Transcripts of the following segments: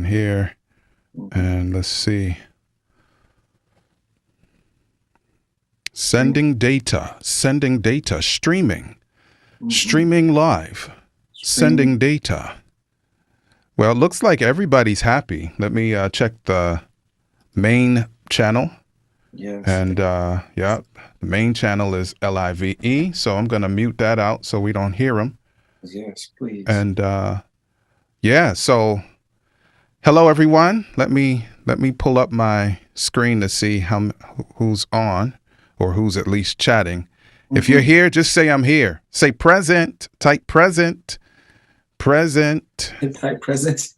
here. And let's see. Sending data, streaming live, sending data. Well, it looks like everybody's happy. Let me check the main channel. Yes. And yeah, the main channel is LIVE. So I'm going to mute that out so we don't hear them. Yes, please. And yeah, so hello everyone. Let me pull up my screen to see who's on or who's at least chatting. If you're here, just say I'm here. Say present. Type present. Present. Type present.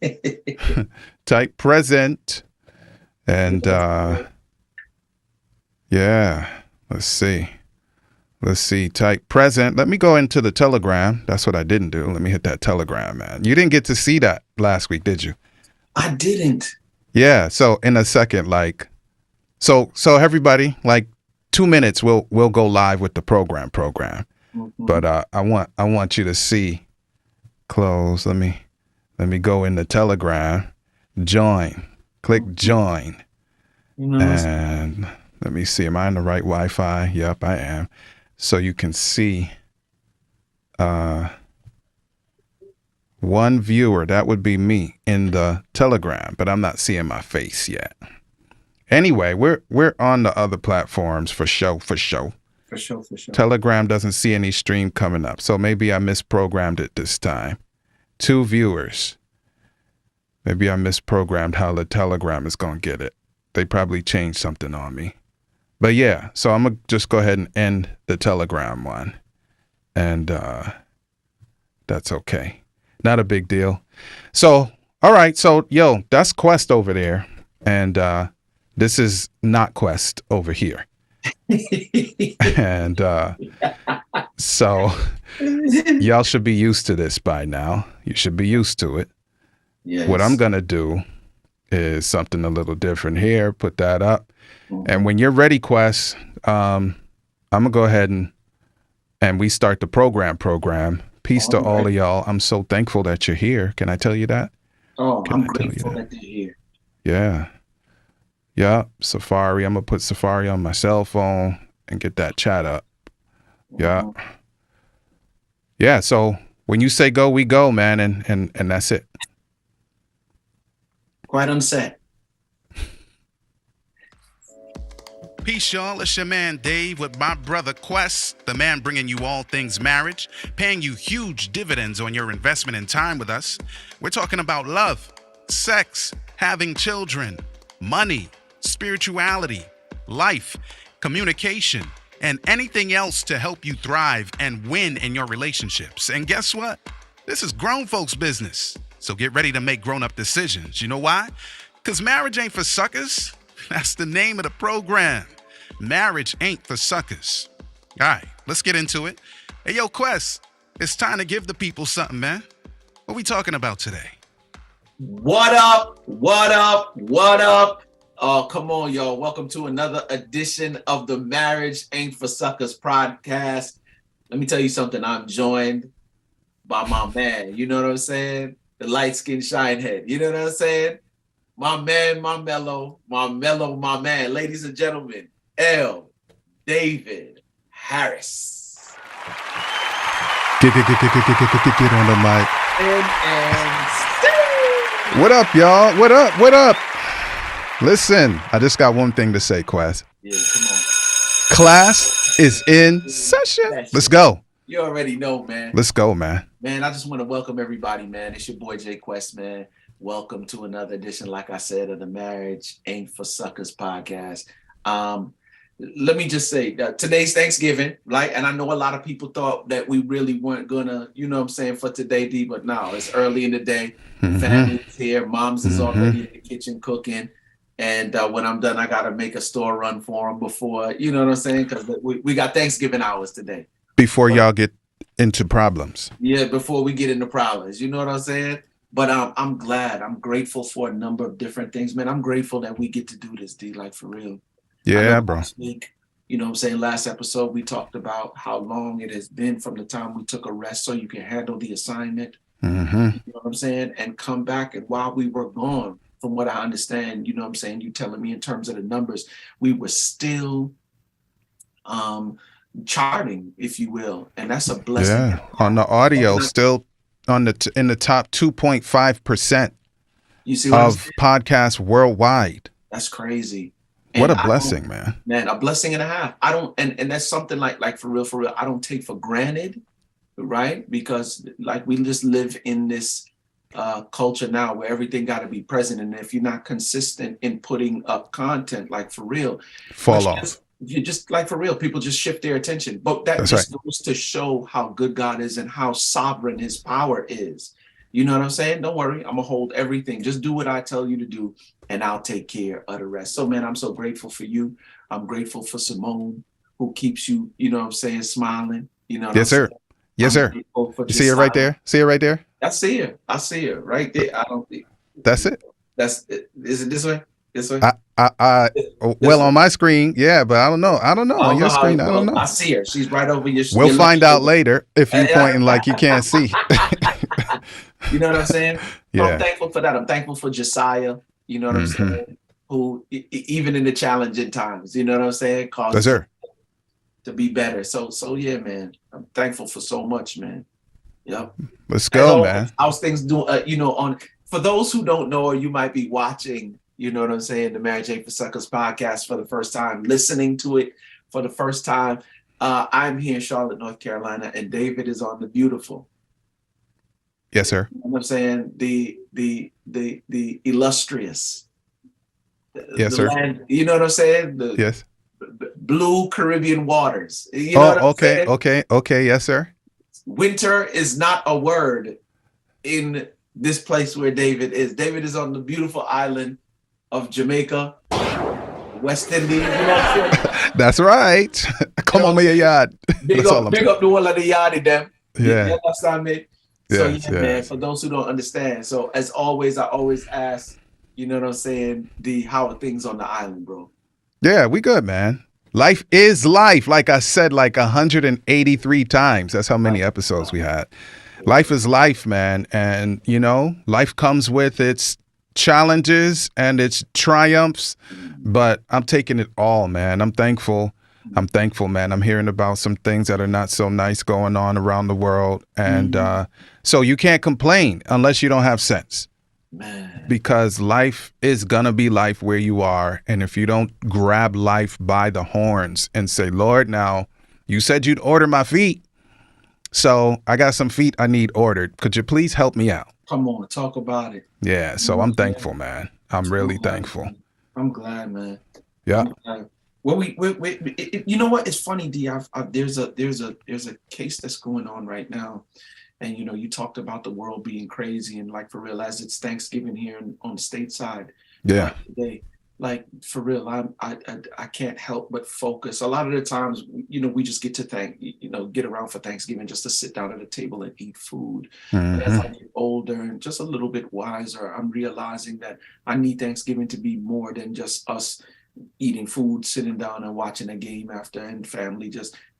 Type present. And yeah, let's see. Type present. Let me go into the Telegram. That's what I didn't do. Let me hit that Telegram, man. You didn't get to see that last week, did you? I didn't. Yeah. So in a second, like, so everybody, like 2 minutes, we'll go live with the program. But I want you to see. Close. Let me go in the Telegram. Join. Click join. And let me see. Am I on the right Wi-Fi? Yep, I am. So you can see one viewer. That would be me in the Telegram, but I'm not seeing my face yet. Anyway, we're on the other platforms for show. For sure. Telegram doesn't see any stream coming up, so maybe I misprogrammed it this time. 2 viewers. Maybe I misprogrammed how the Telegram is going to get it. They probably changed something on me. But yeah, so I'm going to just go ahead and end the Telegram one. And that's okay. Not a big deal. So, all right. So, yo, that's Quest over there. And this is not Quest over here. And so y'all should be used to this by now. You should be used to it. Yes. What I'm going to do is something a little different here. Put that up. And when you're ready, Quest, I'm going to go ahead and we start the program. Peace to all of y'all. I'm so thankful that you're here. Can I tell you that? Oh, I'm grateful that you're here. Yeah. Yeah. Safari. I'm going to put Safari on my cell phone and get that chat up. Yeah. Yeah. So when you say go, we go, man. And that's it. Quite unset. Peace, y'all. It's your man Dave with my brother Quest, the man bringing you all things marriage, paying you huge dividends on your investment and time with us. We're talking about love, sex, having children, money, spirituality, life, communication, and anything else to help you thrive and win in your relationships. And guess what? This is grown folks' business. So get ready to make grown-up decisions. You know why? Because marriage ain't for suckers. That's the name of the program. Marriage ain't for suckers. All right, let's get into it. Hey, yo, Quest, it's time to give the people something, man. What we talking about today? What up? What up? What up? Oh, come on, y'all. Welcome to another edition of the Marriage Ain't for Suckers podcast. Let me tell you something. I'm joined by my man. You know what I'm saying? The light-skinned shinehead. You know what I'm saying? My man, my mellow, my man. Ladies and gentlemen, L. David Harris. Get on the mic. And what up, y'all? What up? Listen, I just got one thing to say, Quest. Yeah, come on. Class is in session. Let's go. You already know, man. Let's go, man. Man, I just want to welcome everybody, man. It's your boy Jay Quest, man. Welcome to another edition, like I said, of the Marriage Ain't for Suckers podcast. Let me just say that today's Thanksgiving, right? And I know a lot of people thought that we really weren't gonna, you know what I'm saying, for today, D, but no, it's early in the day. Family's here, mom's is already in the kitchen cooking. And when I'm done, I gotta make a store run for them before, you know what I'm saying? Because we got Thanksgiving hours today. Before y'all get into problems. Yeah, before we get into problems, you know what I'm saying? But I'm glad. I'm grateful for a number of different things, man. I'm grateful that we get to do this, D, like for real. Yeah, bro. Last week, you know what I'm saying, last episode, we talked about how long it has been from the time we took a rest so you can handle the assignment. Mm-hmm. You know what I'm saying? And come back. And while we were gone, from what I understand, you know what I'm saying, you telling me in terms of the numbers, we were still charting, if you will. And that's a blessing. Yeah. On the audio, still on in the top 2.5% you see what I'm of saying? podcasts worldwide. That's crazy. What And a blessing, man. Man, a blessing and a half. I don't, and that's something like for real, I don't take for granted, right? Because like we just live in this culture now where everything got to be present, and if you're not consistent in putting up content, like for real, Fall off. You just like for real, people just shift their attention. But that That's just right. goes to show how good God is and how sovereign His power is. You know what I'm saying? Don't worry, I'm gonna hold everything. Just do what I tell you to do, and I'll take care of the rest. So, man, I'm so grateful for you. I'm grateful for Simone, who keeps you, you know what I'm saying, smiling. You know what Yes, I'm sir. saying? Yes, sir. You see her right there? See her right there? I see her. I see her right there. I don't think that's it. That's it. Is it this way? This way? Well, on my screen, yeah, but I don't know. On your screen, I don't know. I see her. She's right over your. We'll find out later if you pointing like you can't see. You know what I'm saying? Yeah. So I'm thankful for that. I'm thankful for Josiah. You know what I'm saying? Who, even in the challenging times, you know what I'm saying, caused to be better. So yeah, man. I'm thankful for so much, man. Yep. Let's go, man. How's things doing? You know, for those who don't know, or you might be watching, you know what I'm saying, the Marriage Ain't for Suckers podcast for the first time, listening to it for the first time. I'm here in Charlotte, North Carolina, and David is on the beautiful. Yes, sir. You know what I'm saying? The illustrious. Yes, sir. Land, you know what I'm saying? Yes. Blue Caribbean waters. You know what I'm saying? Okay. Yes, sir. Winter is not a word in this place where David is. David is on the beautiful island of Jamaica, West Indies. You know what I'm saying? That's right. Come on, my yard. Big up the whole of the yardie them. Yeah. You understand me? Yes, so man, for those who don't understand. So as always, I always ask, you know what I'm saying, how are things on the island, bro? Yeah, we good, man. Life is life. Like I said, like 183 times. That's how many episodes we had. Life is life, man. And, you know, life comes with its challenges and its triumphs, but I'm taking it all, man. I'm thankful. I'm thankful, man. I'm hearing about some things that are not so nice going on around the world. And so you can't complain unless you don't have sense. Man. Because life is gonna be life where you are. And if you don't grab life by the horns and say, Lord, now you said you'd order my feet. So I got some feet I need ordered. Could you please help me out? Come on, talk about it. Yeah. So I'm thankful, man. I'm really thankful. I'm glad, man. Yeah. Well, you know what? It's funny, D. There's a case that's going on right now. And, you know, you talked about the world being crazy, and like for real, as it's Thanksgiving here on the stateside. Yeah. Today, like for real, I can't help but focus. A lot of the times, you know, we just get to get around for Thanksgiving just to sit down at a table and eat food. But as I get older and just a little bit wiser, I'm realizing that I need Thanksgiving to be more than just us eating food, sitting down and watching a game after, and family.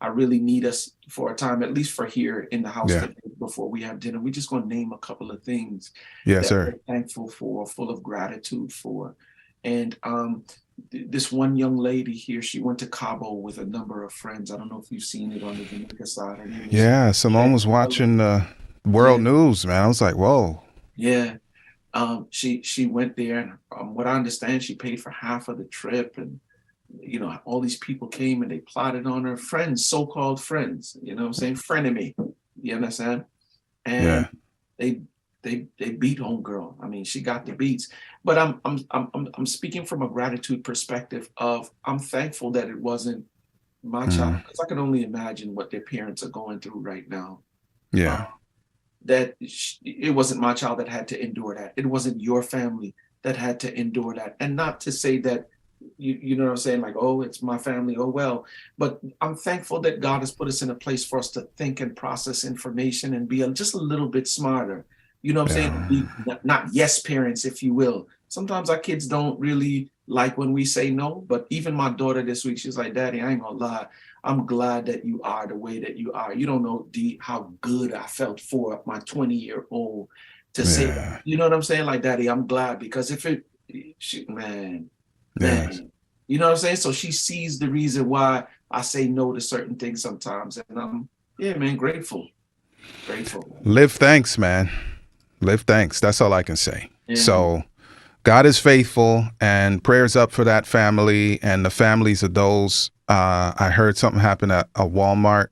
I really need us for a time, at least for here in the house, before we have dinner. We're just going to name a couple of things that we're thankful for, full of gratitude for. And this one young lady here, she went to Cabo with a number of friends. I don't know if you've seen it on the Jamaica side. Yeah, Simone was watching the world news, man. I was like, whoa. Yeah. She went there, and what I understand, she paid for half of the trip, and you know, all these people came and they plotted on her. Friends, so-called friends, you know what I'm saying, frenemy, you understand? And they beat homegirl. I mean, she got the beats. But I'm speaking from a gratitude perspective of, I'm thankful that it wasn't my child, because I can only imagine what their parents are going through right now. Yeah. That it wasn't my child that had to endure that. It wasn't your family that had to endure that. And not to say that, you know what I'm saying, like, oh, it's my family, oh, well. But I'm thankful that God has put us in a place for us to think and process information and be just a little bit smarter. You know what I'm saying? Be not yes parents, if you will, sometimes our kids don't really like when we say no. But even my daughter this week, she's like, Daddy, I ain't gonna lie. I'm glad that you are the way that you are. You don't know, D, how good I felt for my 20-year-old to say that. You know what I'm saying? Like, Daddy, I'm glad, because if it, man, you know what I'm saying? So she sees the reason why I say no to certain things sometimes. And I'm, yeah, man, grateful. Live thanks, man. Live thanks. That's all I can say. Yeah. So God is faithful, and prayers up for that family and the families of those. I heard something happen at a Walmart.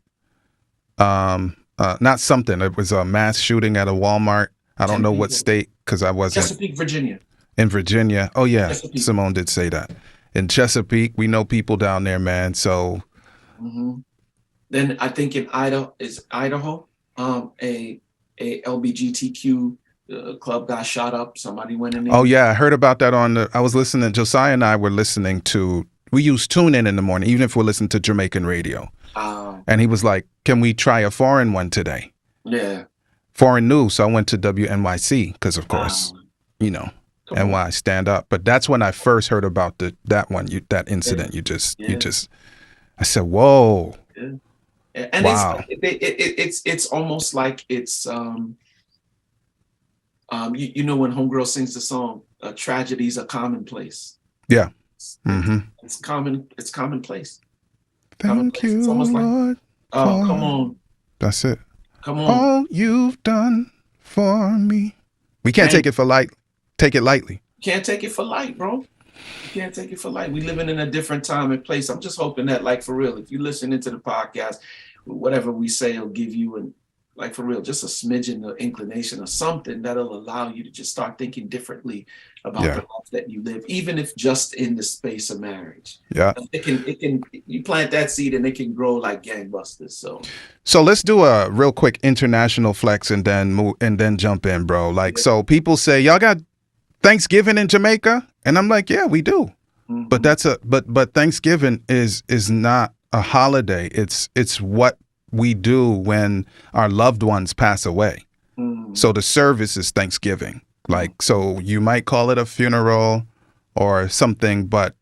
Not something. It was a mass shooting at a Walmart. I don't know what state, because I wasn't. Chesapeake, Virginia. In Virginia. Oh, yeah. Chesapeake. Simone did say that. In Chesapeake, we know people down there, man. So. Then I think in Idaho, a LBGTQ club got shot up. Somebody went in there. Oh, yeah. I heard about that I was listening. Josiah and I were listening to, we use TuneIn in the morning, even if we're listening to Jamaican radio. And he was like, can we try a foreign one today? Yeah. Foreign news. So I went to WNYC because, of course, you know, NY stand up. But that's when I first heard about that one, that incident. I said, whoa. Yeah. And wow. It's almost like it's, you know, when Homegirl sings the song, tragedies are commonplace. Yeah. It's commonplace. Thank you, Lord. Like, oh, come on. That's it. Come on. All you've done for me. We can't take it lightly. You can't take it for light, bro. You can't take it for light. We living in a different time and place. I'm just hoping that, like, for real, if you listen into the podcast, whatever we say will give you, and like, for real, just a smidgen of inclination or something that'll allow you to just start thinking differently about the life that you live, even if just in the space of marriage. Yeah. It can, you plant that seed and it can grow like gangbusters. So let's do a real quick international flex and then jump in, bro. Like, so people say, y'all got Thanksgiving in Jamaica? And I'm like, yeah, we do. But but Thanksgiving is not a holiday. It's what we do when our loved ones pass away. So the service is Thanksgiving. Like, so you might call it a funeral or something, but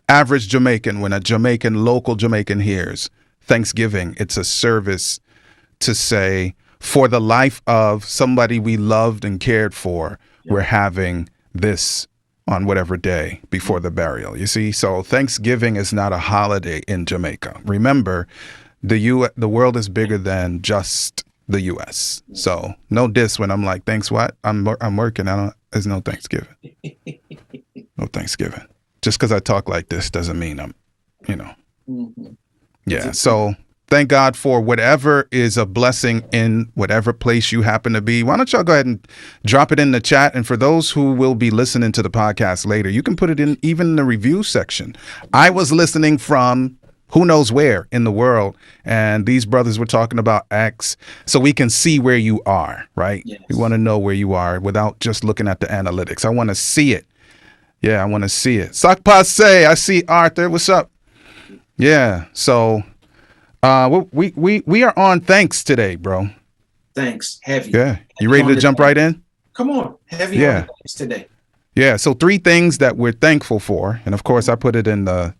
average Jamaican, when a local Jamaican hears Thanksgiving, it's a service to say, for the life of somebody we loved and cared for, we're having this on whatever day before the burial. You see, so Thanksgiving is not a holiday in Jamaica. Remember, the world is bigger than just the U.S. So no diss when I'm like, thanks what? I'm working. There's no Thanksgiving. No Thanksgiving. Just because I talk like this doesn't mean I'm, you know. Yeah. So thank God for whatever is a blessing in whatever place you happen to be. Why don't y'all go ahead and drop it in the chat? And for those who will be listening to the podcast later, you can put it in even in the review section. I was listening from who knows where in the world, and these brothers were talking about X, so we can see where you are, right? Yes. We want to know where you are without just looking at the analytics. I want to see it. Yeah, I want to see it. Sak Passe, I see Arthur. What's up? Yeah, so we are on thanks today, bro. Thanks, heavy. Yeah, you ready to jump right in? Come on, heavy on thanks today. Yeah, so 3 things that we're thankful for, and of course I put it in the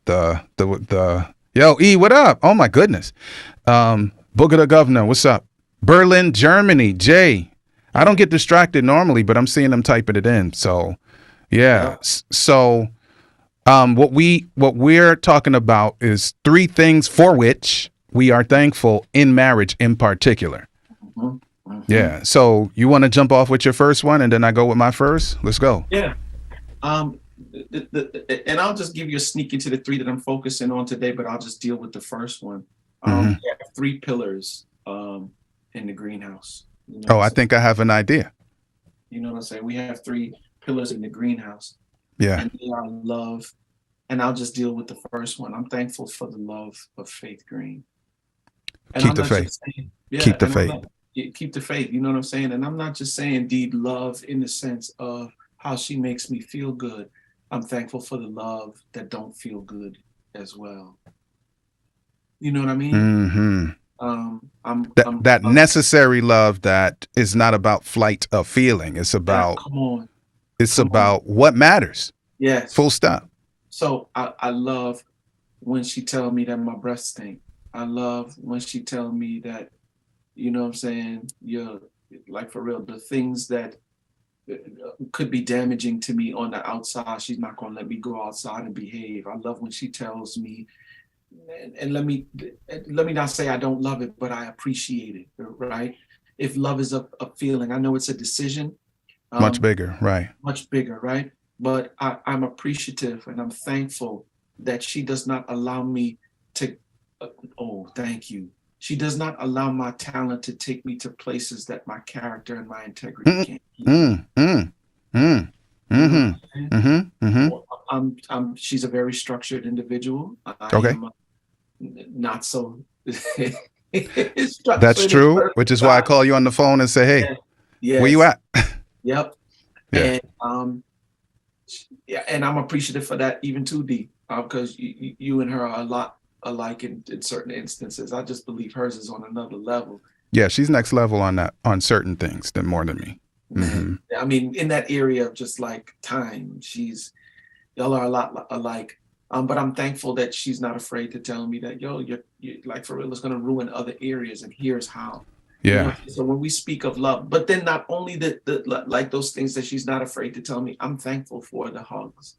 Yo, E, what up? Oh, my goodness. Booger the Governor, what's up? Berlin, Germany, Jay. I don't get distracted normally, but I'm seeing them typing it in. So, yeah. So, what we're talking about is 3 things for which we are thankful in marriage in particular. Yeah. So, you want to jump off with your first one, and then I go with my first? Let's go. Yeah. And I'll just give you a sneak into the 3 that I'm focusing on today, but I'll just deal with the first one. We have 3 pillars in the greenhouse. You know I think I have an idea. You know what I'm saying? We have 3 pillars in the greenhouse. Yeah. And they are love. And I'll just deal with the first one. I'm thankful for the love of Faith Green. And keep the faith. Keep the faith. Keep the faith. You know what I'm saying? And I'm not just saying indeed love in the sense of how she makes me feel good. I'm thankful for the love that don't feel good as well. You know what I mean? That necessary love that is not about flight of feeling. It's about come on. It's Come on. about what matters. Yes. Full stop. So I love when she tell me that my breath stink. I love when she tell me that, you know what I'm saying, you're like, for real, the things that could be damaging to me on the outside, she's not gonna let me go outside and behave. I love when she tells me, and let me not say I don't love it, but I appreciate it, right? If love is a feeling, I know it's a decision, Much um, bigger. Right. much bigger, right? But I'm appreciative and I'm thankful that she does not allow me to, oh, thank you. She does not allow my talent to take me to places that my character and my integrity Mm, can't keep me. mm, mm, mm, You know mm-hmm. what I'm saying? Mm-hmm. Mm-hmm. She's a very structured indivial. I Okay. am not so That's structured and true, which is why I versatile. call you on the phone and say, hey, Yeah. where you Yes. at? Yep. Yeah. And yeah, and I'm appreciative for that even too, D, because you and her are a lot alike in certain instances. I just believe hers is on another level. Yeah, she's next level on that, on certain things than more than me. Man, Mm-hmm. I mean, in that area of just like time, y'all are a lot alike. But I'm thankful that she's not afraid to tell me that, yo, you're like, for real, it's gonna ruin other areas, and here's how. You know, Yeah. so when we speak of love, but then not only like those things that she's not afraid to tell me, I'm thankful for the hugs.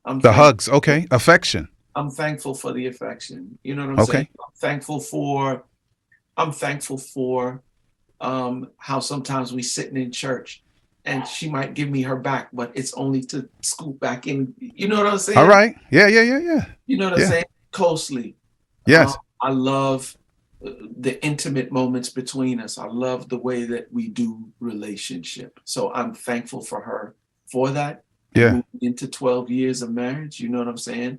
I'm The thankful. hugs. Okay. Affection. I'm thankful for the affection. You know what I'm saying? Okay. I'm thankful for how sometimes we sitting in church and she might give me her back, but it's only to scoop back in. You know what I'm All saying? right. Yeah. Yeah. Yeah. Yeah. You know what I'm Yeah. saying? Closely. Yes. I love the intimate moments between us. I love the way that we do relationship. So I'm thankful for her for that. And Yeah. moving into 12 years of marriage, you know what I'm saying?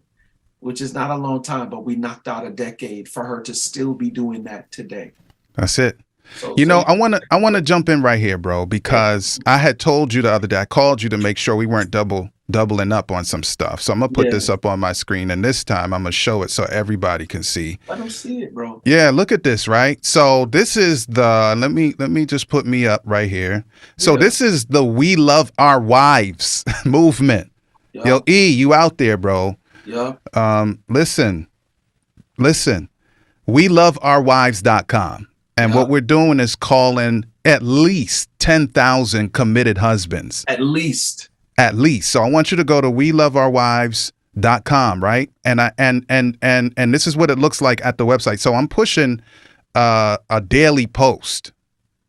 Which is not a long time, but we knocked out a decade for her to still be doing that today. That's it. So, You so know, yeah, I wanna jump in right here, bro, because I had told you the other day, I called you to make sure we weren't doubling up on some stuff. So I'm gonna put yeah, this up on my screen, and this time I'm gonna show it so everybody can see. let them see it, bro. Yeah, look at this, right? So this is the let me just put me up right here. So Yeah, this is the We Love Our Wives movement. Yo, yup, E, you out there, bro? yup. Listen, weloveourwives.com. And what Yup. we're doing is calling at least 10,000 committed husbands. At least. At least. So I want you to go to weloveourwives.com, right? And this is what it looks like at the website. So I'm pushing a daily post.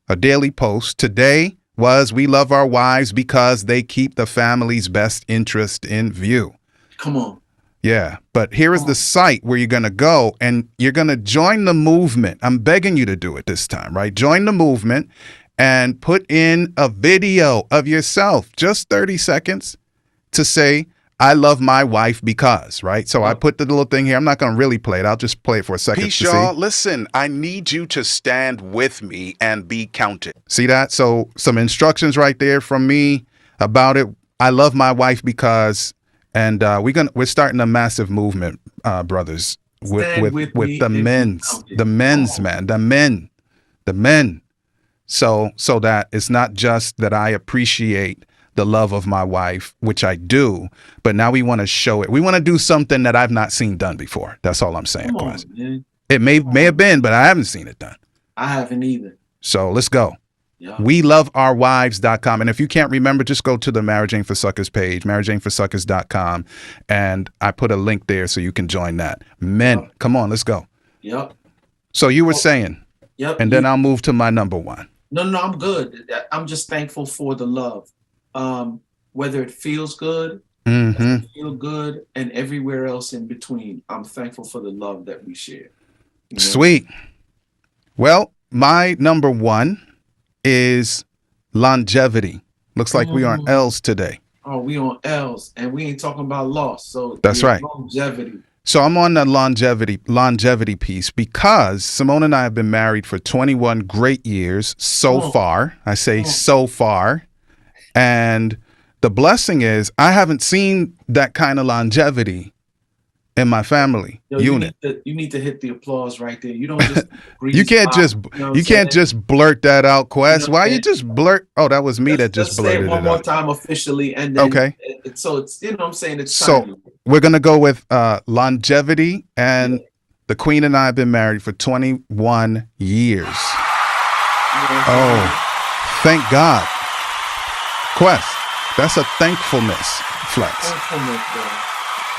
A daily post. Today was We Love Our Wives because they keep the family's best interest in view. Come on. Yeah, but here is the site where you're going to go and you're going to join the movement. I'm begging you to do it this time, right? Join the movement and put in a video of yourself, just 30 seconds, to say, I love my wife because, right? So I put the little thing here. I'm not going to really play it. I'll just play it for a second. Peace, y'all. Listen, I need you to stand with me and be counted. See that? So some instructions right there from me about it. I love my wife because... And we're starting a massive movement, brothers, with the men's man, the men. So that it's not just that I appreciate the love of my wife, which I do, but now we want to show it. We want to do something that I've not seen done before. That's all I'm saying, Quest. It may have been, but I haven't seen it done. I haven't either. So let's go. Yeah. weloveourwives.com. And if you can't remember, just go to the Marriage Ain't for Suckers page, marriageaintforsuckers.com. And I put a link there so you can join that. Men, come on, let's go. Yep. So you were saying, yep. And then I'll move to my number one. No, I'm good. I'm just thankful for the love. Whether it feels good, Mm-hmm. feel good, and everywhere else in between. I'm thankful for the love that we share. You know? Sweet. Well, my number one is longevity. Looks like we are on L's today. Oh, we on L's, and we ain't talking about loss. So that's right. Longevity. So I'm on the longevity piece because Simone and I have been married for 21 great years so far. I say so far. And the blessing is I haven't seen that kind of longevity in my family Yo, unit. you need to hit the applause right there. You don't just You breeze can't by, just you know what I'm you can't saying? just blurt that out, You know Quest. what I'm Why you saying? just blurt? Oh, that was me that just Let's say it blurted one it more out. time officially, and then Okay. so it's you know what I'm saying, it's So timely. we're gonna go with longevity, Yeah. and the Queen and I have been married for 21 years. You know what I'm saying? Oh, thank God. Quest, that's a thankfulness flex. Thankfulness, bro.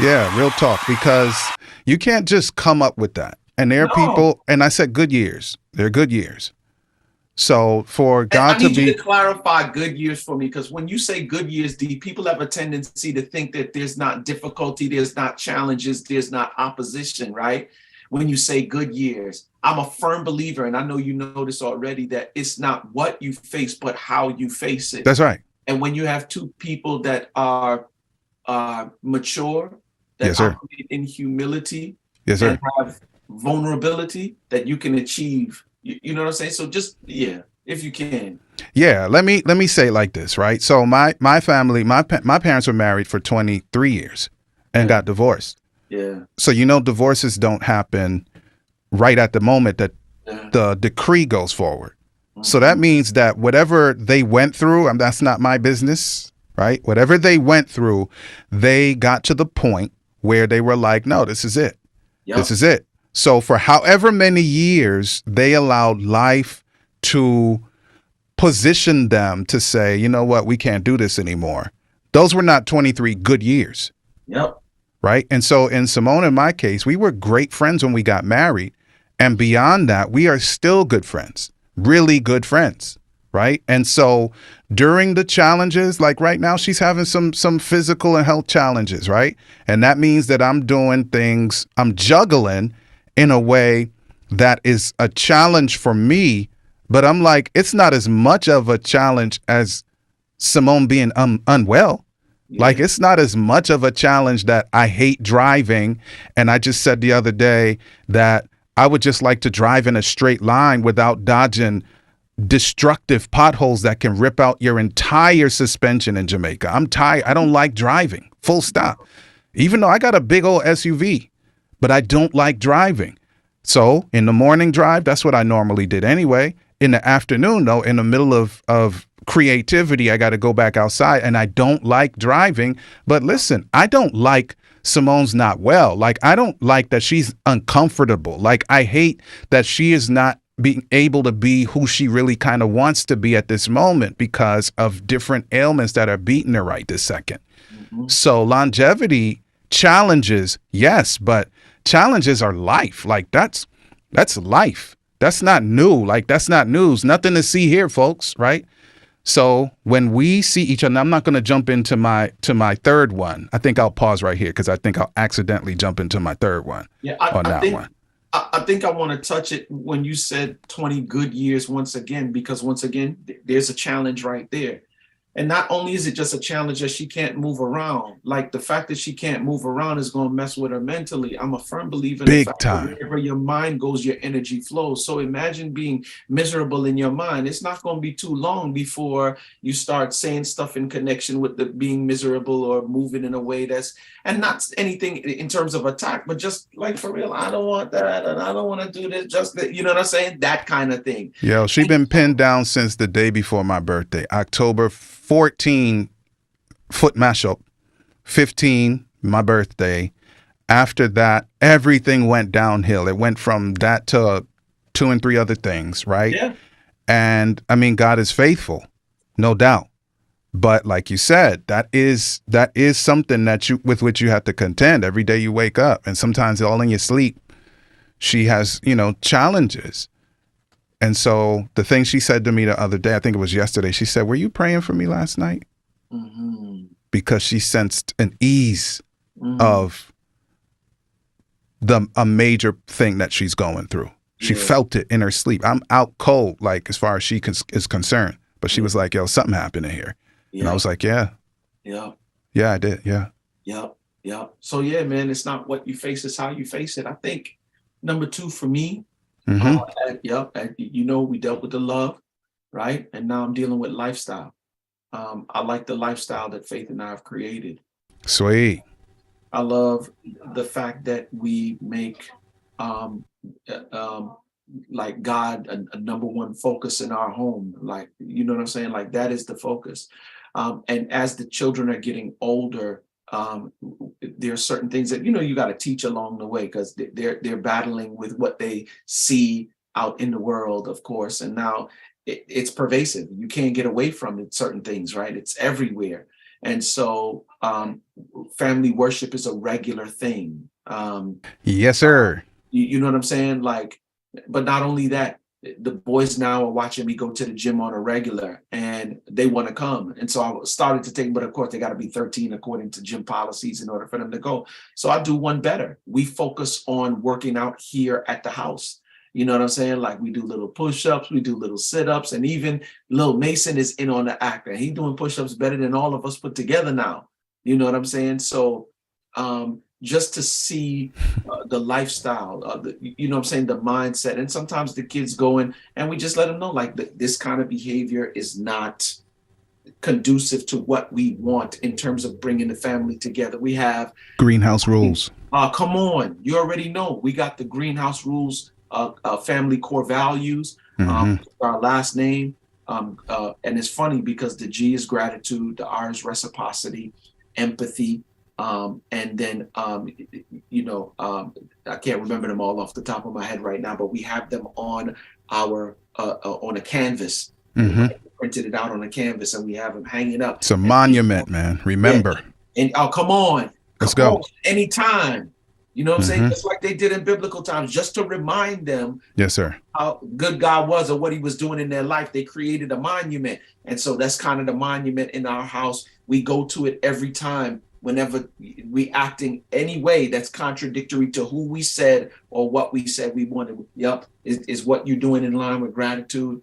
Yeah, real talk, because you can't just come up with that. And there are No. people, and I said good years. They're good years. So for And God I to need you be, to clarify good years for me, because when you say good years, D, people have a tendency to think that there's not difficulty, there's not challenges, there's not opposition, right? When you say good years, I'm a firm believer, and I know you know this already, that it's not what you face, but how you face it. that's right. And when you have two people that are mature, that Yes, sir. operate in humility, Yes, sir. and have vulnerability, that you can achieve. You know what I'm saying? So just, yeah, if you can. Yeah, let me say it like this, right? So my family, my parents were married for 23 years and Yeah. got divorced. Yeah. So divorces don't happen right at the moment that Yeah. the decree goes forward. So that means that whatever they went through, and that's not my business, right? Whatever they went through, they got to the point where they were like, no, this is it. Yep. This is it. So for however many years, they allowed life to position them to say, you know what, we can't do this anymore. Those were not 23 good years, Yep. right? And so in Simone and my case, we were great friends when we got married. And beyond that, we are still good friends, really good friends, right? And so during the challenges, like right now, she's having some physical and health challenges, right? And that means that I'm doing things, I'm juggling in a way that is a challenge for me, but I'm like, it's not as much of a challenge as Simone being unwell. Like, it's not as much of a challenge that I hate driving. And I just said the other day that I would just like to drive in a straight line without dodging destructive potholes that can rip out your entire suspension in Jamaica. I'm tired. I don't like driving, full stop. Even though I got a big old SUV, but I don't like driving. So in the morning drive, that's what I normally did anyway. In the afternoon, though, in the middle of creativity, I got to go back outside, and I don't like driving. But listen, I don't like Simone's not well. Like, I don't like that she's uncomfortable. Like, I hate that she is not being able to be who she really kind of wants to be at this moment because of different ailments that are beating her right this second. Mm-hmm. So longevity challenges, yes, but challenges are life. Like, that's life. That's not new. Like, that's not news. Nothing to see here, folks, right? So when we see each other, I'm not going to jump into my third one. I think I'll pause right here because I think I'll accidentally jump into my third one. Yeah, I think I want to touch it when you said 20 good years once again, because once again, there's a challenge right there. And not only is it just a challenge that she can't move around, like the fact that she can't move around is going to mess with her mentally. I'm a firm believer in the Big fact time. that wherever your mind goes, your energy flows. So imagine being miserable in your mind. It's not going to be too long before you start saying stuff in connection with the being miserable or moving in a way that's, and not anything in terms of attack, but just like, for real, I don't want that, and I don't want to do this, just that, you know what I'm saying? That kind of thing. Yo, she been pinned down since the day before my birthday, October 14, foot mashup, 15, my birthday. After that, everything went downhill. It went from that to 2 and 3 other things, right? Yeah. And I mean, God is faithful, no doubt. But like you said, that is something that with which you have to contend every day you wake up. And sometimes all in your sleep, she has, challenges. And so the thing she said to me the other day, I think it was yesterday, she said, were you praying for me last night? Mm-hmm. Because she sensed an ease Mm-hmm. of a major thing that she's going through. She felt it in her sleep. I'm out cold, like, as far as she is concerned. But she was like, yo, something happened in here. And I was like, yeah, I did. Yeah. Yeah. So yeah, man, it's not what you face, it's how you face it. I think number 2 for me, we dealt with the love, right? And now I'm dealing with lifestyle. I like the lifestyle that Faith and I have created. Sweet. I love the fact that we make um, like God a number one focus in our home. Like, you know what I'm saying? Like that is the focus. And as the children are getting older, there are certain things that you got to teach along the way because they're battling with what they see out in the world, of course. And now it's pervasive. You can't get away from it. Certain things, right? It's everywhere. And so family worship is a regular thing. Yes, sir. You know what I'm saying? Like, but not only that, the boys now are watching me go to the gym on a regular and they want to come. And so I started to take, but of course they got to be 13 according to gym policies in order for them to go. So I do one better. We focus on working out here at the house. You know what I'm saying? Like we do little push-ups, we do little sit-ups, and even Lil Mason is in on the act. And he's doing push-ups better than all of us put together now. You know what I'm saying? So just to see the lifestyle, you know what I'm saying, the mindset. And sometimes the kids go in and we just let them know, like, this kind of behavior is not conducive to what we want in terms of bringing the family together. We have greenhouse rules. Come on. You already know. We got the greenhouse rules, family core values, our last name. And it's funny because the G is gratitude, the R is reciprocity, empathy, and then I can't remember them all off the top of my head right now, but we have them on our on a canvas. Printed it out on a canvas and we have them hanging up. It's a monument, man. Remember. Yeah. And come on. Let's go. Anytime. You know what I'm saying? Just like they did in biblical times, just to remind them, yes, sir, how good God was or what he was doing in their life. They created a monument. And so that's kind of the monument in our house. We go to it every time whenever we acting any way that's contradictory to who we said or what we said we wanted. Yep. Is what you're doing in line with gratitude.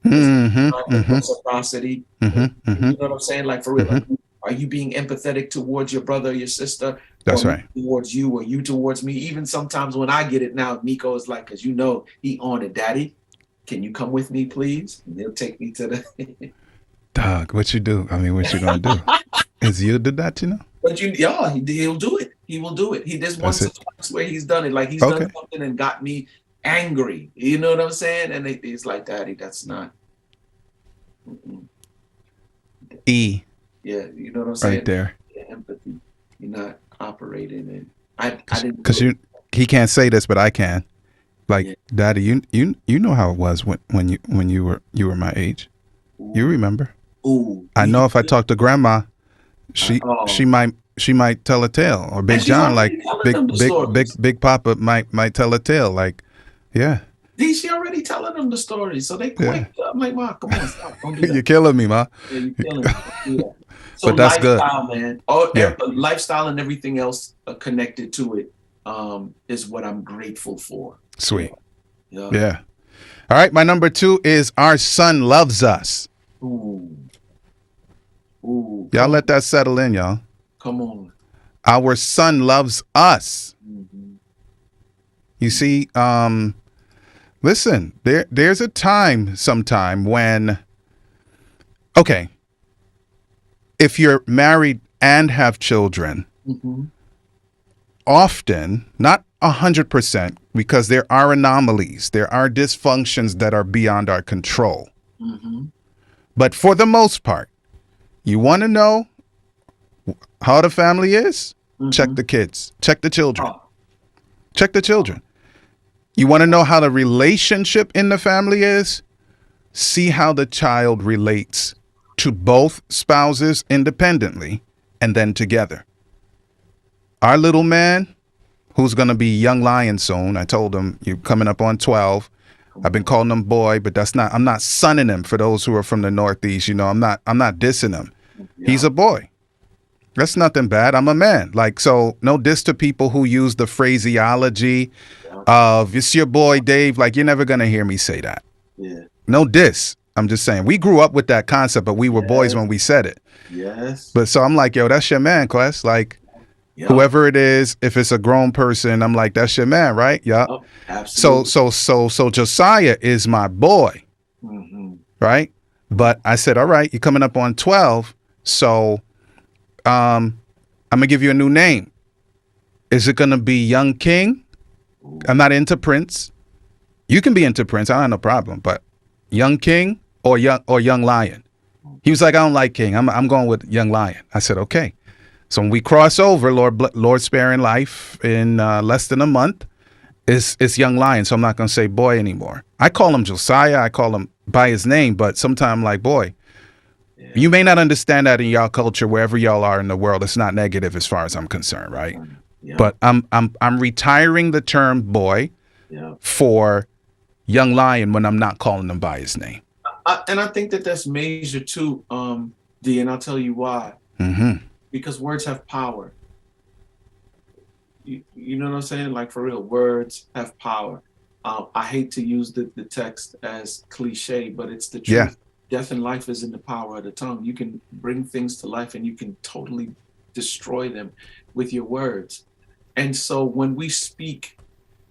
Reciprocity. You know what I'm saying? Like for real, like, are you being empathetic towards your brother or your sister? That's right. Towards you or you towards me? Even sometimes when I get it now, Nico is like, because he on it, Daddy, can you come with me, please? And he'll take me to the dog. What you do? I mean, what you gonna do? Is you did that, But he'll do it. He will do it. He does once or twice where he's done it. Like he's done something and got me angry. You know what I'm saying? And he's like, Daddy, that's not. E. Yeah, you know what I'm saying? Right there. Yeah, empathy. You're not operating in. I didn't. Because he can't say this, but I can. Like, Daddy, you know how it was when you were my age. Ooh. You remember? Ooh. I know if I talk to Grandma, she might tell a tale, or Big John, like Big Papa might tell a tale, like, yeah. She already telling them the story, so they quick. Yeah. I'm like, Ma, come on, stop. Don't do that. You're killing me, Ma. Yeah, you're killing me. So but that's lifestyle, good, man. Lifestyle and everything else connected to it is what I'm grateful for. Sweet. Yeah. All right, my number 2 is our son loves us. Ooh. Y'all let that settle in, y'all. Come on. Our son loves us. You see, listen, there's a sometime when, okay, if you're married and have children, often, not 100%, because there are anomalies, there are dysfunctions that are beyond our control. But for the most part, you want to know how the family is? Check the kids, check the children, check the children. You want to know how the relationship in the family is? See how the child relates to both spouses independently and then together. Our little man, who's going to be young lion soon, I told him, you're coming up on 12. I've been calling him boy, but I'm not sunning him for those who are from the Northeast. I'm not dissing him. Yeah. He's a boy. That's nothing bad. I'm a man. Like, so no diss to people who use the phraseology of it's your boy Dave. Like, you're never going to hear me say that. Yeah. No diss. I'm just saying we grew up with that concept, but we were boys when we said it. Yes. But so I'm like, yo, that's your man, Quest. Like, whoever it is, if it's a grown person, I'm like, that's your man, right? Yeah. Oh, absolutely. So Josiah is my boy, right? But I said, all right, you're coming up on 12, so I'm gonna give you a new name. Is it going to be Young King? I'm not into Prince. You can be into Prince. I don't have no problem. But Young King or Young Lion? He was like, I don't like King. I'm going with Young Lion. I said, okay. So when we cross over, Lord sparing life in less than a month, it's Young Lion. So I'm not going to say boy anymore. I call him Josiah. I call him by his name, but sometimes I'm like, boy. Yeah. You may not understand that in y'all culture, wherever y'all are in the world. It's not negative as far as I'm concerned, right? Yeah. But I'm retiring the term boy for Young Lion when I'm not calling him by his name. And I think that's major too, D, and I'll tell you why. Mm-hmm. Because words have power. You know what I'm saying? Like, for real, words have power. I hate to use the text as cliche, but it's the truth. Yeah. Death and life is in the power of the tongue. You can bring things to life and you can totally destroy them with your words. And so when we speak,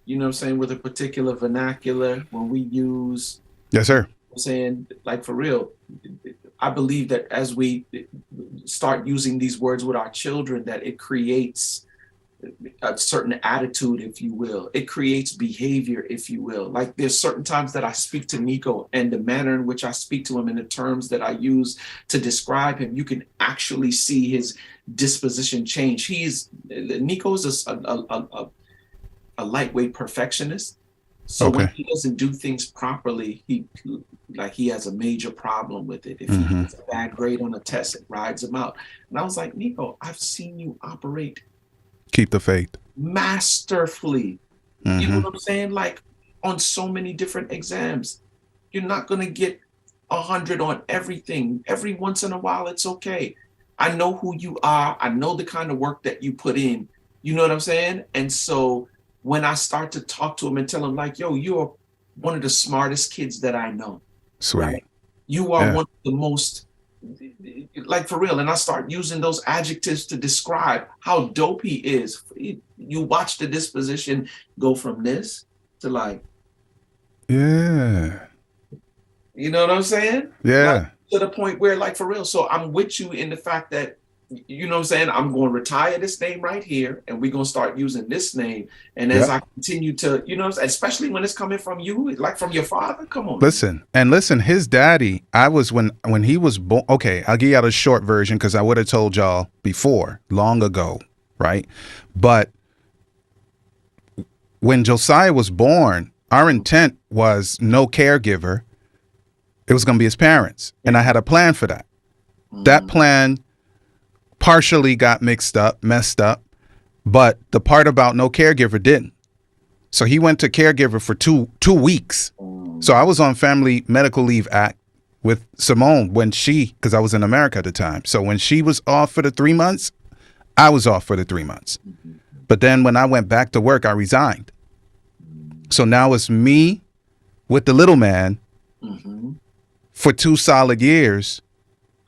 you know what I'm saying, with a particular vernacular, when we use... Yes, sir. I'm saying, like, for real, I believe that as we start using these words with our children, that it creates a certain attitude, if you will. It creates behavior, if you will. Like, there's certain times that I speak to Nico, and the manner in which I speak to him and the terms that I use to describe him, you can actually see his disposition change. Nico's a lightweight perfectionist. So when he doesn't do things properly, he has a major problem with it. If he gets a bad grade on a test, it rides him out. And I was like, Nico, I've seen you operate. Keep the faith. Masterfully. You know what I'm saying? Like, on so many different exams. You're not going to get 100 on everything. Every once in a while, it's okay. I know who you are. I know the kind of work that you put in. You know what I'm saying? And so when I start to talk to him and tell him, like, yo, you're one of the smartest kids that I know. Sweet. Right? You are one of the most, like, for real. And I start using those adjectives to describe how dope he is. You watch the disposition go from this to, like, yeah. You know what I'm saying? Yeah. Like, to the point where, like, for real. So I'm with you in the fact that, you know what I'm saying, I'm going to retire this name right here, and we're going to start using this name. And as I continue to, you know, especially when it's coming from you, like from your father, come on. Listen, his daddy, I was, when he was born, okay, I'll give you out a short version because I would have told y'all before, long ago, right? But when Josiah was born, our intent was no caregiver. It was going to be his parents. And I had a plan for that. That plan partially got messed up, but the part about no caregiver didn't. So he went to caregiver for two weeks. So I was on Family Medical Leave Act with Simone because I was in America at the time. So when she was off for the 3 months, I was off for the 3 months. But then when I went back to work, I resigned. So now it's me with the little man for 2 solid years.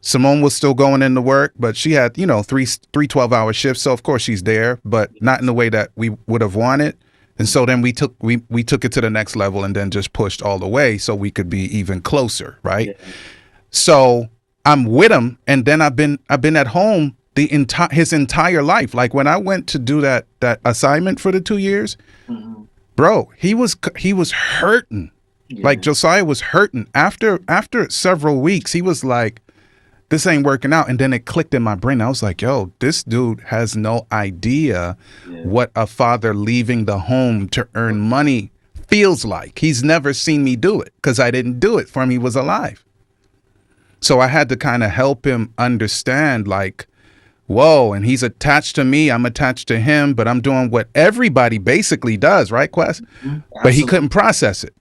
Simone was still going into work, but she had, you know, three 12-hour shifts. So of course she's there, but not in the way that we would have wanted. And so then we took it to the next level and then just pushed all the way so we could be even closer, right? Yeah. So I'm with him, and then I've been at home his entire life. Like when I went to do that assignment for the 2 years, bro, he was hurting. Yeah. Like Josiah was hurting. After several weeks, he was like, this ain't working out. And then it clicked in my brain. I was like, yo, this dude has no idea what a father leaving the home to earn money feels like. He's never seen me do it because I didn't do it for him. He was alive. So I had to kind of help him understand, like, whoa, and he's attached to me. I'm attached to him, but I'm doing what everybody basically does, right, Quest? But he couldn't process it.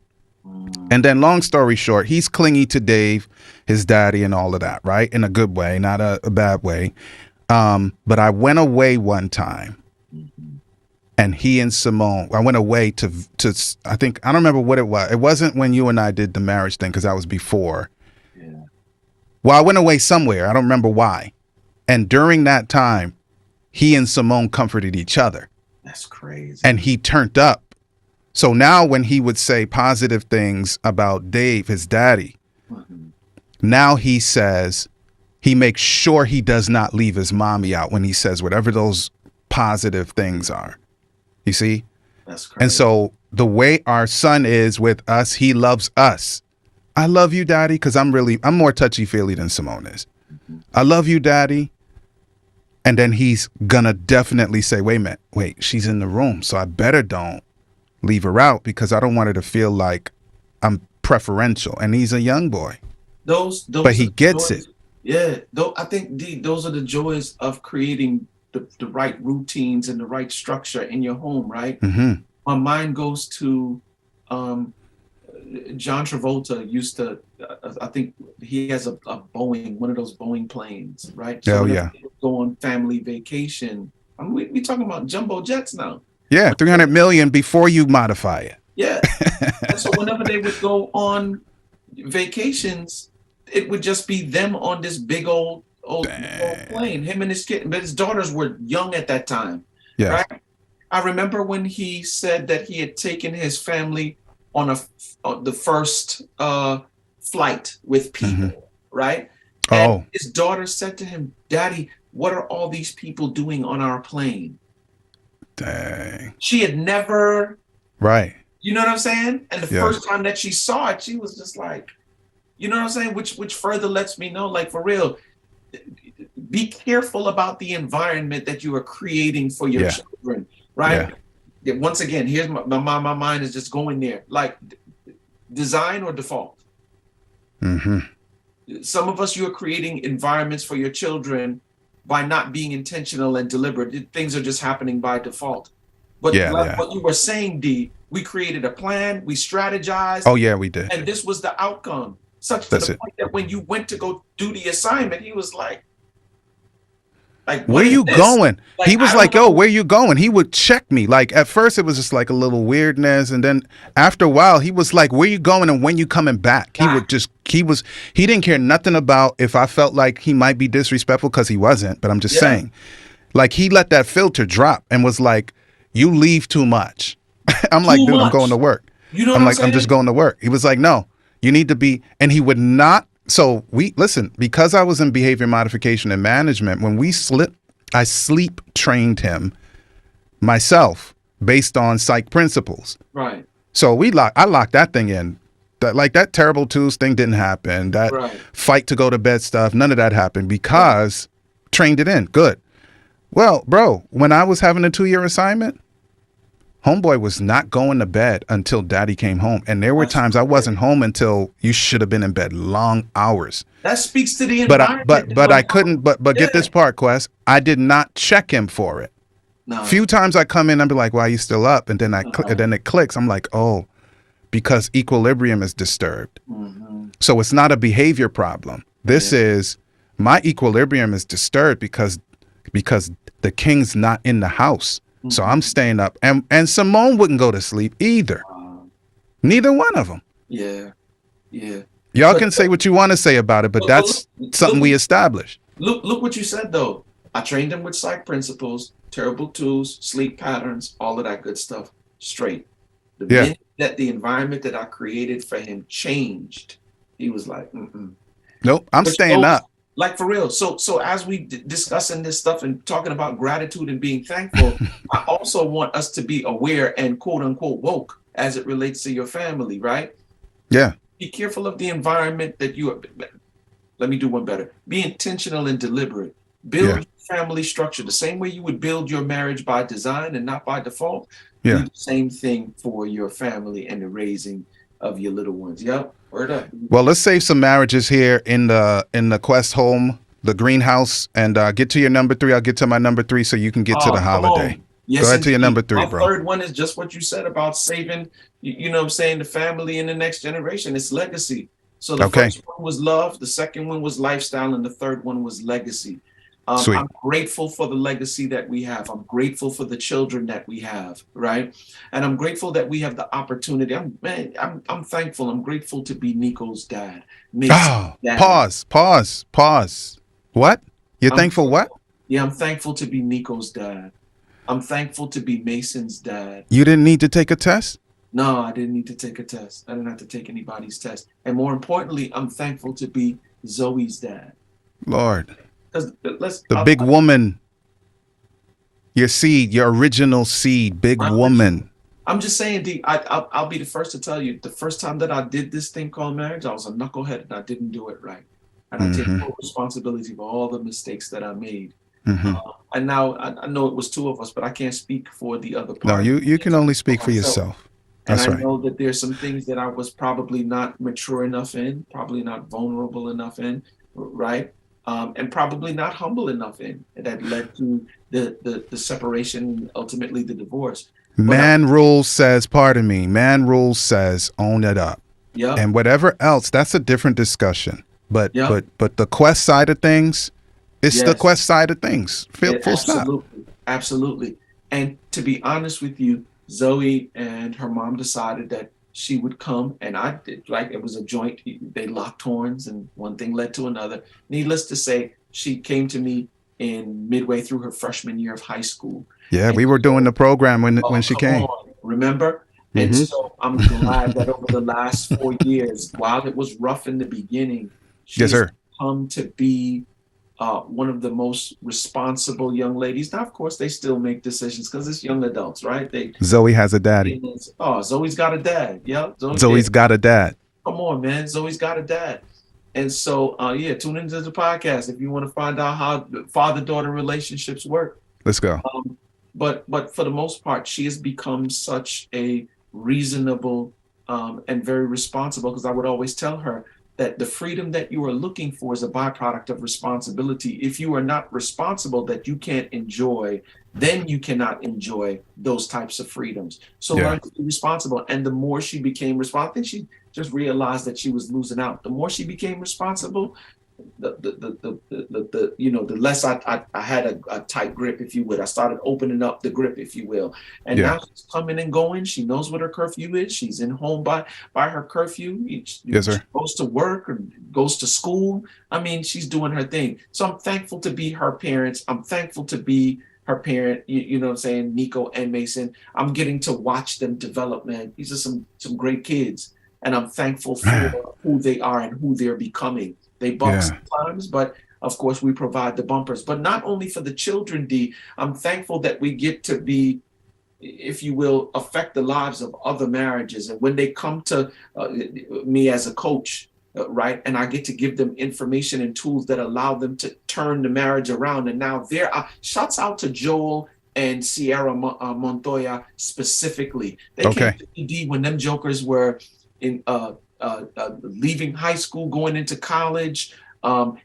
And then long story short, he's clingy to Dave, his daddy, and all of that, right? In a good way, not a bad way. But I went away one time, and he and Simone, I went away to I think, I don't remember what it was. It wasn't when you and I did the marriage thing, because that was before. Yeah. Well, I went away somewhere. I don't remember why. And during that time, he and Simone comforted each other. That's crazy. And he turned up. So now when he would say positive things about Dave, his daddy, now he says, he makes sure he does not leave his mommy out when he says whatever those positive things are. You see? That's crazy. And so the way our son is with us, he loves us. I love you, Daddy, because I'm more touchy-feely than Simone is. I love you, Daddy. And then he's gonna definitely say, wait a minute, wait, she's in the room, so I better don't leave her out because I don't want her to feel like I'm preferential. And he's a young boy. But he gets it. Yeah, I think those are the joys of creating the right routines and the right structure in your home, right? Mm-hmm. My mind goes to John Travolta used to, I think he has a Boeing, one of those Boeing planes, right? So yeah. Go on family vacation. I mean, we talking about jumbo jets now. Yeah, 300 million before you modify it. Yeah. And so whenever they would go on vacations, it would just be them on this big old plane, him and his kid. But his daughters were young at that time. Yes. Right? I remember when he said that he had taken his family on the first flight with people, right? And his daughter said to him, Daddy, what are all these people doing on our plane? Dang. She had never, right. You know what I'm saying? And the first time that she saw it, she was just like, you know what I'm saying? Which further lets me know, like, for real, be careful about the environment that you are creating for your children, right? Yeah. Once again, here's my mind is just going there. Like, design or default? Mm-hmm. Some of us, you are creating environments for your children by not being intentional and deliberate. Things are just happening by default. But what you were saying, D, we created a plan, we strategized. Oh, yeah, we did. And this was the outcome. Such to the point that when you went to go do the assignment, he was like, where you going? Like, he was like, yo, where you going? He would check me. Like, at first it was just like a little weirdness. And then after a while, he was like, where you going and when you coming back? He would just, he didn't care nothing about if I felt like he might be disrespectful, because he wasn't. But I'm just saying, like, he let that filter drop and was like, you leave too much. I'm like, dude, I'm going to work. You know I'm like, I'm just going to work. He was like, no, you need to be. And he would not. So because I was in behavior modification and management, when I sleep trained him myself based on psych principles. Right. So I locked that thing in. That terrible twos thing didn't happen. That fight to go to bed stuff, none of that happened because trained it in. Good. Well, bro, when I was having a 2-year assignment, homeboy was not going to bed until daddy came home. And there were times I wasn't home until you should have been in bed long hours. That speaks to the environment. But I couldn't, but get this part, Quest. I did not check him for it. No. Few times I come in, I'd be like, why are you still up? And then then it clicks. I'm like, oh, because equilibrium is disturbed. Mm-hmm. So it's not a behavior problem. This is my equilibrium is disturbed because the king's not in the house. So I'm staying up, and Simone wouldn't go to sleep either. Neither one of them. Yeah. Y'all can say what you want to say about it, but that's something we established. Look what you said, though. I trained him with psych principles, terrible twos, sleep patterns, all of that good stuff straight. The minute that the environment that I created for him changed, he was like, nope, I'm staying up. Like, for real. So as we discussing this stuff and talking about gratitude and being thankful, I also want us to be aware and quote unquote woke as it relates to your family, right? Yeah. Be careful of the environment that you are. Let me do one better. Be intentional and deliberate. Build family structure the same way you would build your marriage by design and not by default. Yeah. Do the same thing for your family and the raising of your little ones. Yep. Word up. Well, let's save some marriages here in the Quest home, the greenhouse, and get to your number 3. I'll get to my number 3 so you can get to the holiday. Yes, go ahead to your number 3, bro. My third one is just what you said about saving, you know what I'm saying, the family and the next generation. It's legacy. So the first one was love, the second one was lifestyle, and the third one was legacy. Sweet. I'm grateful for the legacy that we have. I'm grateful for the children that we have, right? And I'm grateful that we have the opportunity. I'm thankful. I'm grateful to be Nico's dad. Dad. Pause. What? You're thankful what? Yeah, I'm thankful to be Nico's dad. I'm thankful to be Mason's dad. You didn't need to take a test? No, I didn't need to take a test. I didn't have to take anybody's test. And more importantly, I'm thankful to be Zoe's dad. Lord. The big woman. Your seed, your original seed, big I'm woman. I'm just saying, D. I'll be the first to tell you. The first time that I did this thing called marriage, I was a knucklehead and I didn't do it right, and I take Mm-hmm. full responsibility for all the mistakes that I made. Mm-hmm. And now I know it was two of us, but I can't speak for the other No, party. you can only For speak for myself. yourself. And That's I right. know that there's some things that I was probably not mature enough in, probably not vulnerable enough in, right? And probably not humble enough in, that led to the separation, ultimately the divorce. But Man rules says, pardon me, man rules says, own it up. yep, And whatever else, that's a different discussion. But yep, but the quest side of things, it's the yes. quest side of things. Full stop. Absolutely, absolutely. And to be honest with you, Zoe and her mom decided that she would come, and I did. Like it was a joint. They locked horns, and one thing led to another. Needless to say, she came to me in midway through her freshman year of high school. Yeah, And we were doing so, the program when oh, she come came. on, remember? And Mm-hmm. so I'm glad that over the last 4 years, while it was rough in the beginning, she Yes, has sir. come to be one of the most responsible young ladies. Now, of course, they still make decisions because it's young adults, right? Zoe has a daddy. Oh, Zoe's got a dad. Yeah, Zoe, yeah. Zoe's got a dad. Come on, man. Zoe's got a dad. And so, yeah, tune into the podcast if you want to find out how father-daughter relationships work. Let's go. But for the most part, she has become such a reasonable and very responsible, because I would always tell her that the freedom that you are looking for is a byproduct of responsibility. If you are not responsible, that you can't enjoy, then you cannot enjoy those types of freedoms. So Yeah. learn to be responsible. And the more she became responsible, I think she just realized that she was losing out. The more she became responsible, the less I had a tight grip, if you would. I started opening up the grip, if you will. And Yeah. now she's coming and going. She knows what her curfew is. She's in home by her curfew. Yes, sir. She goes to work or goes to school. I mean, she's doing her thing. So I'm thankful to be her parents. I'm thankful to be her parent, you know what I'm saying, Nico and Mason. I'm getting to watch them develop, man. These are some great kids. And I'm thankful for who they are and who they're becoming. They bump Yeah. sometimes, but of course we provide the bumpers. But not only for the children, D, I'm thankful that we get to be, if you will, affect the lives of other marriages. And when they come to me as a coach, right, and I get to give them information and tools that allow them to turn the marriage around. And now shouts out to Joel and Sierra Montoya specifically. They Okay. came to ED when them jokers were in leaving high school, going into college.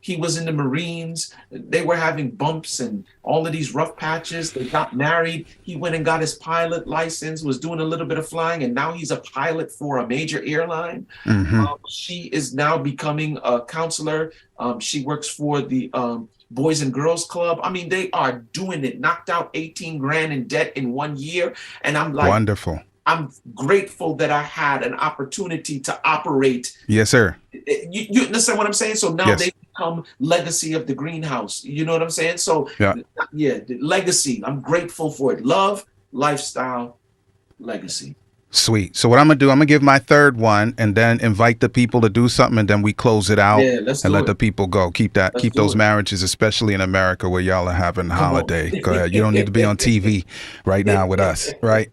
He was in the Marines. They were having bumps and all of these rough patches. They got married. He went and got his pilot license, was doing a little bit of flying, and now he's a pilot for a major airline. Mm-hmm. She is now becoming a counselor. She works for the Boys and Girls Club. I mean, they are doing it, knocked out 18 grand in debt in 1 year. And I'm like, Wonderful. I'm grateful that I had an opportunity to operate. Yes, sir. You understand what I'm saying? So now Yes. they become legacy of the greenhouse. You know what I'm saying? So Yeah. the legacy. I'm grateful for it. Love, lifestyle, legacy. Sweet. So what I'm gonna do, I'm gonna give my third one and then invite the people to do something, and then we close it out Yeah, let's and do let it. the people go. Keep Let's do those it. marriages, especially in America where y'all are having a Come on. holiday. Go ahead. You don't need to be on TV right now with us, right?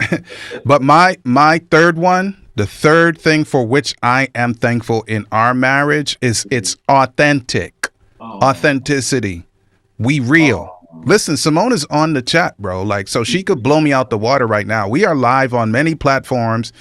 But my third one, the third thing for which I am thankful in our marriage is it's authentic. Oh, Authenticity. We real. Listen, Simone is on the chat, bro. Like, so she could blow me out the water right now. We are live on many platforms,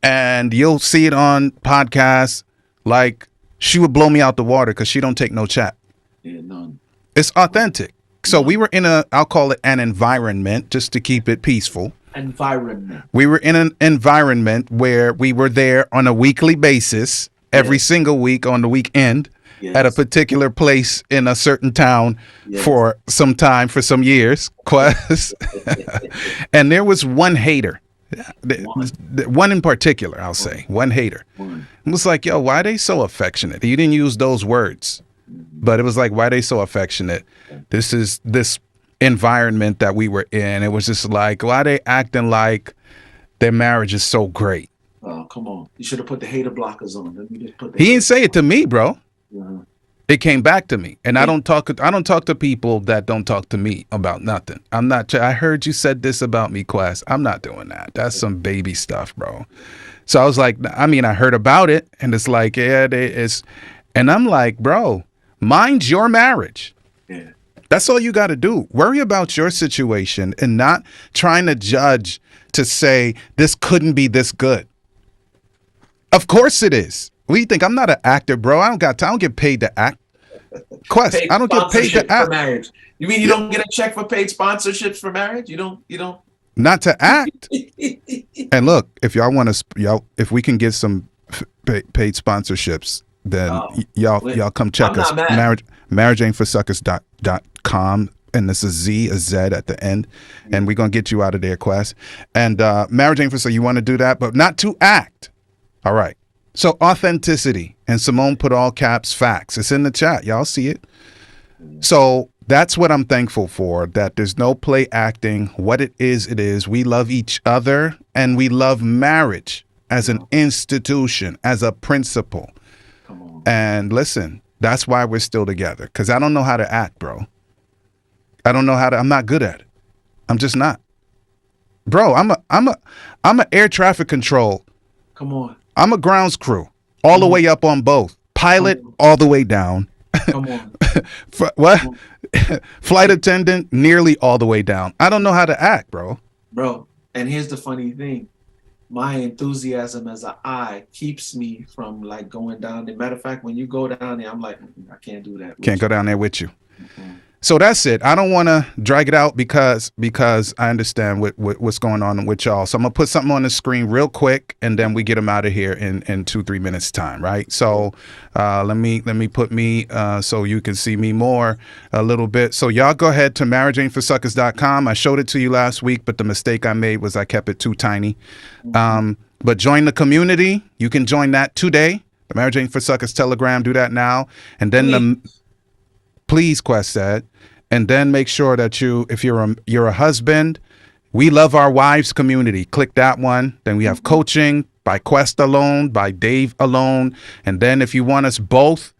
and you'll see it on podcasts. Like, she would blow me out the water because she don't take no chat. yeah, none. It's authentic. So we were in I'll call it an environment, just to keep it peaceful. Environment. We were in an environment where we were there on a weekly basis, every Yes. single week on the weekend, at a Yes. particular place in a certain town Yes. for some time, for some years, Quest. And there was one hater. One in particular, I'll say. One hater. One. It was like, yo, why they so affectionate? He didn't use those words, but it was like, why they so affectionate? This is this environment that we were in. It was just like, why they acting like their marriage is so great? Oh, come on. You should have put the hater blockers on. Let me just put the He didn't say it to me, bro. Uh-huh. It came back to me, and I don't talk to people that don't talk to me about nothing. I'm not. I heard you said this about me, Quest. I'm not doing that. That's some baby stuff, bro. So I was like, I mean, I heard about it, and it's like, yeah, it's, and I'm like, bro, mind your marriage. Yeah. That's all you got to do. Worry about your situation and not trying to judge to say this couldn't be this good. Of course it is. What do you think? I'm not an actor, bro. I don't get paid to act. Quest, Paid I don't get paid sponsorship to act. for marriage. You mean you don't get a check for paid sponsorships for marriage? You don't. Not to act. And look, if y'all want to, if we can get some paid sponsorships, then y'all come check us. Marriageaintforsuckers.com, and this is a Z at the end, and we're gonna get you out of there, Quest. And Marriage Ain't for Suckers. You want to do that, but not to act. All right. So authenticity, and Simone put all caps facts. It's in the chat. Y'all see it. So that's what I'm thankful for, that there's no play acting. What it is. We love each other, and we love marriage as an institution, as a principle. Come on. And listen, that's why we're still together, because I don't know how to act, bro. I don't know how to. I'm not good at it. I'm just not. Bro, I'm a air traffic control. Come on. I'm a grounds crew, all the way up on both. Pilot, all the way down. Come on. What? Flight attendant, nearly all the way down. I don't know how to act, bro. Bro, and here's the funny thing. My enthusiasm as an eye keeps me from like going down there. Matter of fact, when you go down there, I'm like, I can't do that. Can't go down there with you. Mm-hmm. So that's it. I don't want to drag it out because I understand what's going on with y'all. So I'm gonna put something on the screen real quick, and then we get them out of here in 2-3 minutes time, right? So let me put me so you can see me more a little bit. So y'all go ahead to marriageaintforsuckers.com. I showed it to you last week, but the mistake I made was I kept it too tiny. But join the community. You can join that today. The Marriage Ain't for Suckers Telegram. Do that now, and then please, Quest said. And then make sure that if you're a husband, we love our wives community. Click that one. Then we have coaching by Quest alone, by Dave alone. And then if you want us both,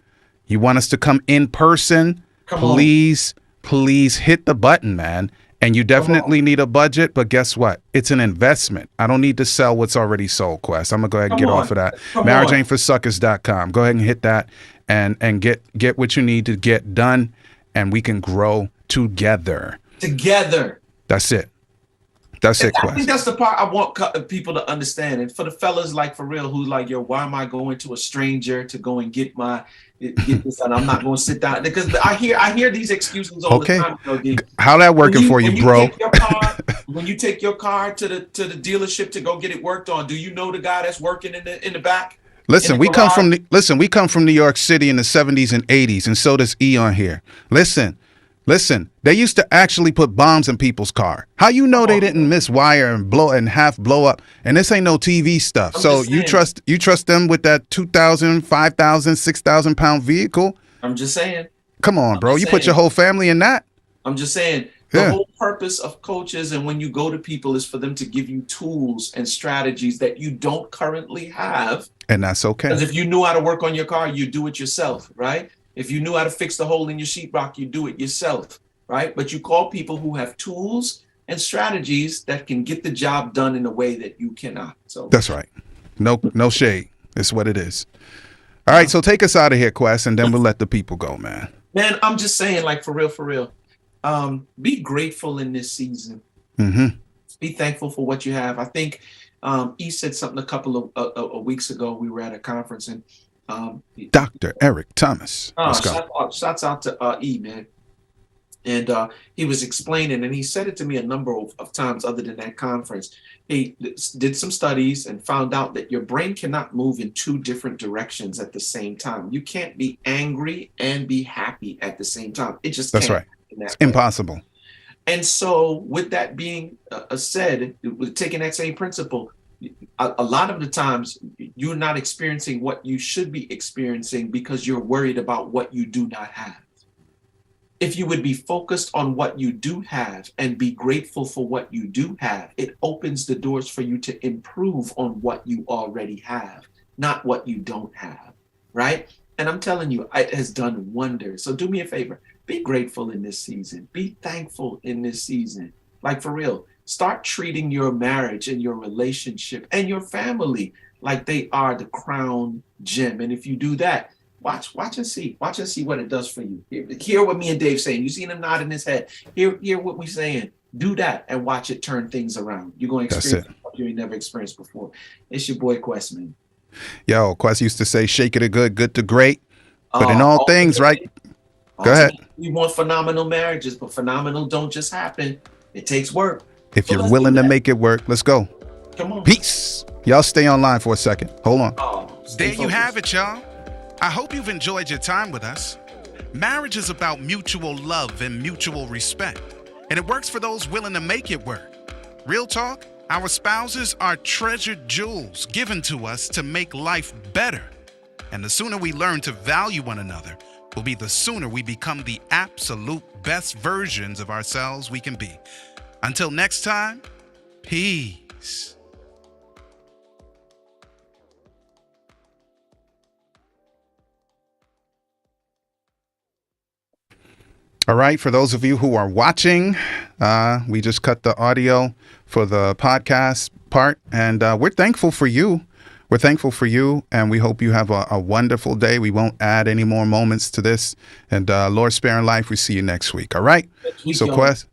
you want us to come in person, please hit the button, man. And you definitely need a budget, but guess what? It's an investment. I don't need to sell what's already sold, Quest. I'm gonna go ahead and get off of that. MarriageAintForSuckers.com. Go ahead and hit that and get what you need to get done, and we can grow together. That's it. That's it, Quest. I think that's the part I want people to understand. And for the fellas, like for real, who's like, yo, why am I going to a stranger to go and get this done? I'm not going to sit down, because I hear these excuses all the time. You know, how that working for you, bro? When you take your car to the dealership to go get it worked on, do you know the guy that's working in the back? Listen, we come from New York City in the 70s and 80s, and so does E on here. Listen, they used to actually put bombs in people's car. How you know they didn't miswire and half blow up? And this ain't no TV stuff. So you trust them with that 2,000, 5,000, 6,000 pound vehicle? I'm just saying. Come on, bro. You put your whole family in that? I'm just saying. The whole purpose of coaches and when you go to people is for them to give you tools and strategies that you don't currently have. And that's okay. Because if you knew how to work on your car, you do it yourself, right? If you knew how to fix the hole in your sheetrock, you do it yourself, right? But you call people who have tools and strategies that can get the job done in a way that you cannot. So that's right. No shade. It's what it is. All right, so take us out of here, Quest, and then we'll let the people go, man. Man, I'm just saying, like, for real. Be grateful in this season. Mm-hmm. Be thankful for what you have. I think he said something a couple of weeks ago. We were at a conference, and Dr. Eric Thomas. Shouts out to E, man. And he was explaining, and he said it to me a number of times other than that conference. He did some studies and found out that your brain cannot move in two different directions at the same time. You can't be angry and be happy at the same time. It just That's can't. right. It's impossible. And so with that being said, taking that same principle, a lot of the times you're not experiencing what you should be experiencing because you're worried about what you do not have. If you would be focused on what you do have and be grateful for what you do have, it opens the doors for you to improve on what you already have, not what you don't have, right? And I'm telling you, it has done wonders. So do me a favor. Be grateful in this season. Be thankful in this season. Like for real, start treating your marriage and your relationship and your family like they are the crown gem. And if you do that, watch and see. Watch and see what it does for you. Hear what me and Dave saying. You seen him nodding his head. Hear what we saying. Do that and watch it turn things around. You're going to experience what you ain't never experienced before. It's your boy Quest, man. Yo, Quest used to say, shake it a good to great. But in all things, right? Go ahead. We want phenomenal marriages, but phenomenal don't just happen. It takes work. If you're willing to make it work, let's go. Come on. Peace. Y'all stay online for a second. Hold on. There you have it, y'all. I hope you've enjoyed your time with us. Marriage is about mutual love and mutual respect, and it works for those willing to make it work. Real talk, our spouses are treasured jewels given to us to make life better. And the sooner we learn to value one another will be the sooner we become the absolute best versions of ourselves we can be. Until next time, peace. All right, for those of you who are watching, we just cut the audio for the podcast part, and we're thankful for you. We're thankful for you, and we hope you have a wonderful day. We won't add any more moments to this. And Lord sparing life, we see you next week. All right? Next week, so, y'all. Quest,